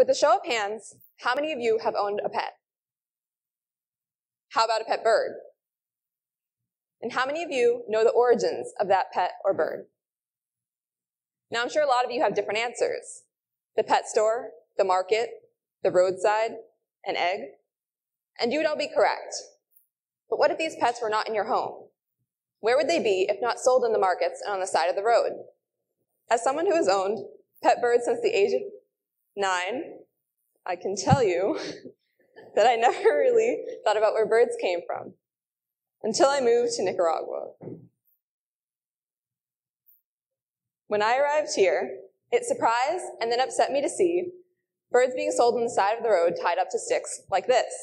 With a show of hands, how many of you have owned a pet? How about a pet bird? And how many of you know the origins of that pet or bird? Now, I'm sure a lot of you have different answers. The pet store, the market, the roadside, an egg. And you would all be correct. But what if these pets were not in your home? Where would they be if not sold in the markets and on the side of the road? As someone who has owned pet birds since the age of 9, I can tell you that I never really thought about where birds came from until I moved to Nicaragua. When I arrived here, it surprised and then upset me to see birds being sold on the side of the road tied up to sticks like this.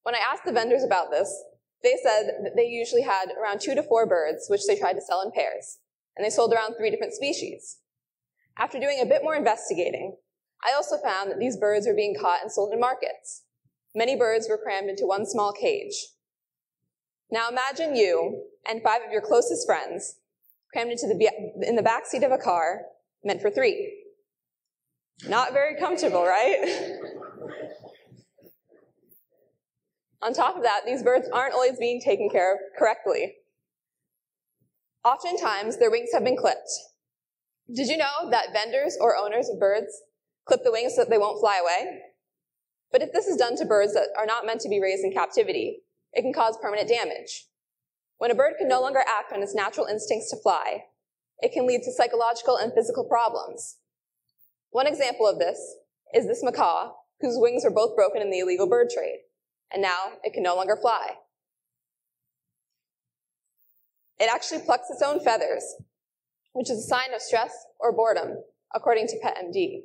When I asked the vendors about this, they said that they usually had around 2 to 4 birds, which they tried to sell in pairs, and they sold around 3 different species. After doing a bit more investigating, I also found that these birds were being caught and sold in markets. Many birds were crammed into one small cage. Now imagine you and 5 of your closest friends crammed in the back seat of a car meant for 3. Not very comfortable, right? On top of that, these birds aren't always being taken care of correctly. Oftentimes, their wings have been clipped. Did you know that vendors or owners of birds clip the wings so that they won't fly away? But if this is done to birds that are not meant to be raised in captivity, it can cause permanent damage. When a bird can no longer act on its natural instincts to fly, it can lead to psychological and physical problems. One example of this is this macaw, whose wings were both broken in the illegal bird trade, and now it can no longer fly. It actually plucks its own feathers, which is a sign of stress or boredom, according to PetMD.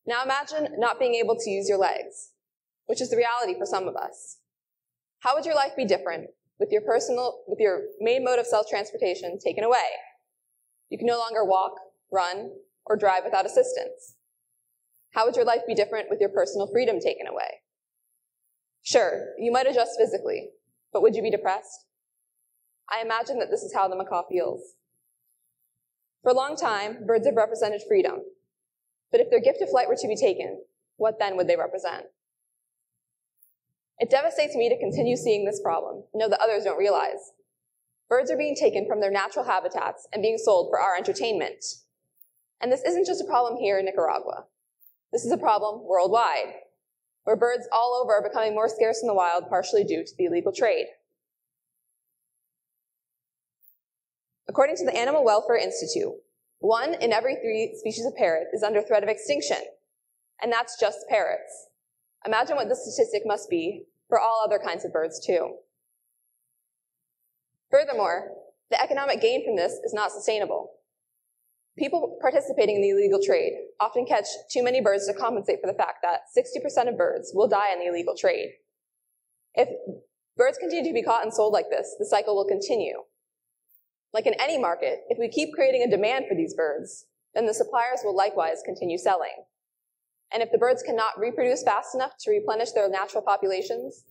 Now imagine not being able to use your legs, which is the reality for some of us. How would your life be different with your main mode of self-transportation taken away? You can no longer walk, run, or drive without assistance. How would your life be different with your personal freedom taken away? Sure, you might adjust physically, but would you be depressed? I imagine that this is how the macaw feels. For a long time, birds have represented freedom. But if their gift of flight were to be taken, what then would they represent? It devastates me to continue seeing this problem and know that others don't realize. Birds are being taken from their natural habitats and being sold for our entertainment. And this isn't just a problem here in Nicaragua. This is a problem worldwide, where birds all over are becoming more scarce in the wild, partially due to the illegal trade. According to the Animal Welfare Institute, 1 in every 3 species of parrot is under threat of extinction, and that's just parrots. Imagine what this statistic must be for all other kinds of birds, too. Furthermore, the economic gain from this is not sustainable. People participating in the illegal trade often catch too many birds to compensate for the fact that 60% of birds will die in the illegal trade. If birds continue to be caught and sold like this, the cycle will continue. Like in any market, if we keep creating a demand for these birds, then the suppliers will likewise continue selling. And if the birds cannot reproduce fast enough to replenish their natural populations,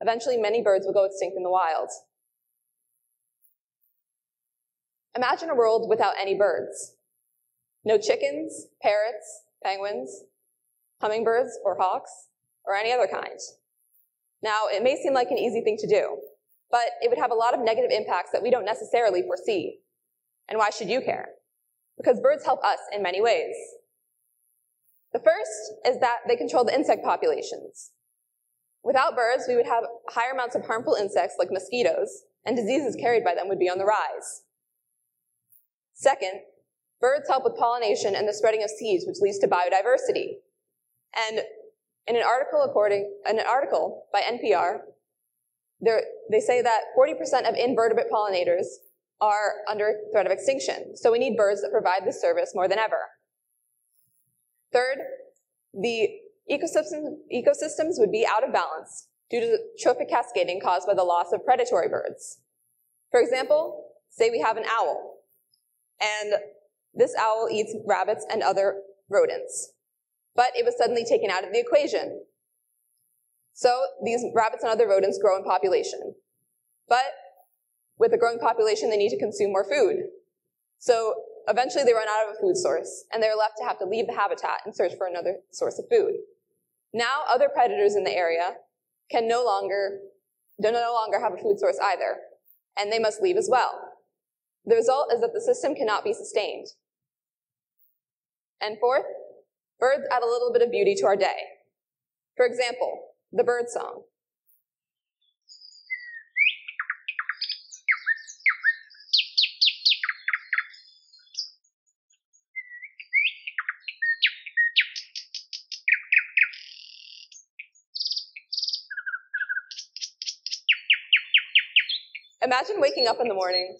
eventually many birds will go extinct in the wild. Imagine a world without any birds. No chickens, parrots, penguins, hummingbirds, or hawks, or any other kind. Now, it may seem like an easy thing to do, but it would have a lot of negative impacts that we don't necessarily foresee. And why should you care? Because birds help us in many ways. The first is that they control the insect populations. Without birds, we would have higher amounts of harmful insects like mosquitoes, and diseases carried by them would be on the rise. Second, birds help with pollination and the spreading of seeds, which leads to biodiversity. And in an article by NPR, they say that 40% of invertebrate pollinators are under threat of extinction. So we need birds that provide this service more than ever. Third, the ecosystems would be out of balance due to the trophic cascading caused by the loss of predatory birds. For example, say we have an owl, and this owl eats rabbits and other rodents, but it was suddenly taken out of the equation. So these rabbits and other rodents grow in population. But with a growing population, they need to consume more food. So eventually they run out of a food source, and they're left to have to leave the habitat and search for another source of food. Now other predators in the area can no longer have a food source either, and they must leave as well. The result is that the system cannot be sustained. And fourth, birds add a little bit of beauty to our day. For example, the bird song. Imagine waking up in the morning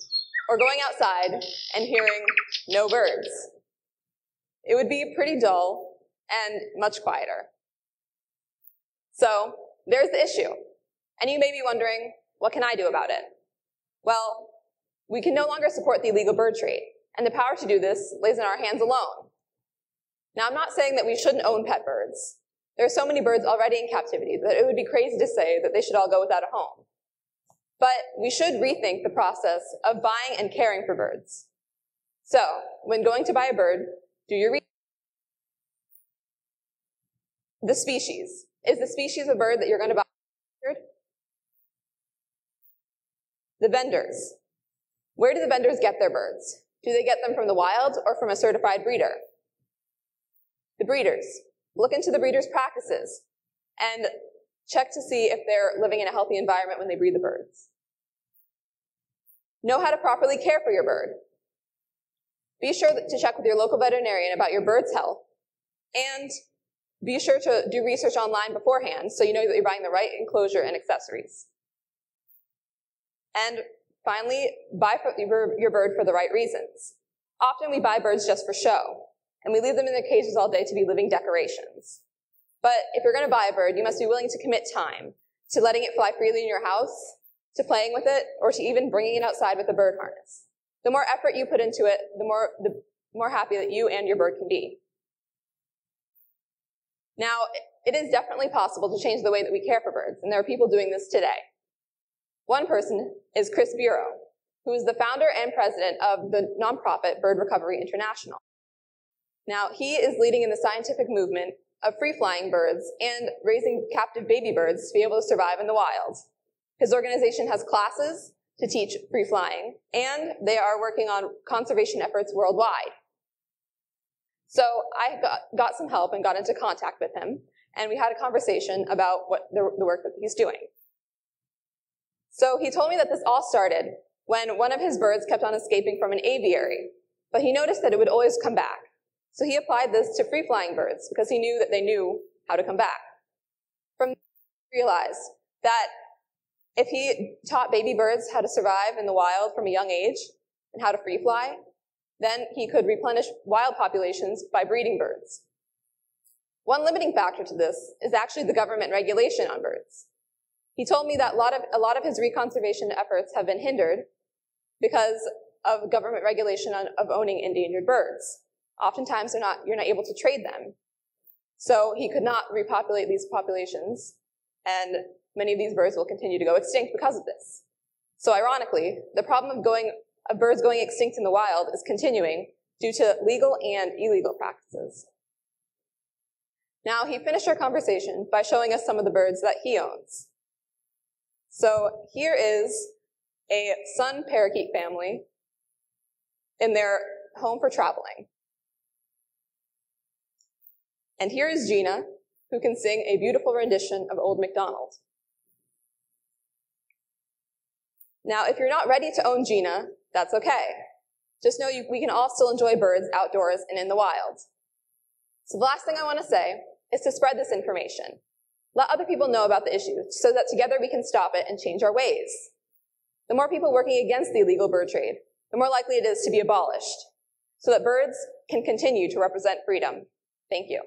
or going outside and hearing no birds. It would be pretty dull and much quieter. So there's the issue. And you may be wondering, what can I do about it? Well, we can no longer support the illegal bird trade, and the power to do this lays in our hands alone. Now, I'm not saying that we shouldn't own pet birds. There are so many birds already in captivity that it would be crazy to say that they should all go without a home. But we should rethink the process of buying and caring for birds. So, when going to buy a bird, do your research. The species. Is the species of bird that you're going to buy? The vendors. Where do the vendors get their birds? Do they get them from the wild or from a certified breeder? The breeders. Look into the breeders' practices and check to see if they're living in a healthy environment when they breed the birds. Know how to properly care for your bird. Be sure to check with your local veterinarian about your bird's health, and be sure to do research online beforehand so you know that you're buying the right enclosure and accessories. And finally, buy your bird for the right reasons. Often we buy birds just for show, and we leave them in their cages all day to be living decorations. But if you're going to buy a bird, you must be willing to commit time to letting it fly freely in your house, to playing with it, or to even bringing it outside with a bird harness. The more effort you put into it, the more happy that you and your bird can be. Now, it is definitely possible to change the way that we care for birds, and there are people doing this today. One person is Chris Bureau, who is the founder and president of the nonprofit Bird Recovery International. Now, he is leading in the scientific movement of free-flying birds and raising captive baby birds to be able to survive in the wild. His organization has classes to teach free flying, and they are working on conservation efforts worldwide. So I got some help and got into contact with him, and we had a conversation about what the work that he's doing. So he told me that this all started when one of his birds kept on escaping from an aviary, but he noticed that it would always come back. So he applied this to free-flying birds because he knew that they knew how to come back. From there, he realized that if he taught baby birds how to survive in the wild from a young age and how to free fly, then he could replenish wild populations by breeding birds. One limiting factor to this is actually the government regulation on birds. He told me that a lot of his reconservation efforts have been hindered because of government regulation of owning endangered birds. Oftentimes you're not able to trade them. So he could not repopulate these populations, and many of these birds will continue to go extinct because of this. So ironically, the problem of birds going extinct in the wild is continuing due to legal and illegal practices. Now, he finished our conversation by showing us some of the birds that he owns. So here is a sun parakeet family in their home for traveling. And here is Gena, who can sing a beautiful rendition of Old MacDonald. Now, if you're not ready to own Gena, that's okay. Just know we can all still enjoy birds outdoors and in the wild. So the last thing I want to say is to spread this information. Let other people know about the issue so that together we can stop it and change our ways. The more people working against the illegal bird trade, the more likely it is to be abolished, so that birds can continue to represent freedom. Thank you.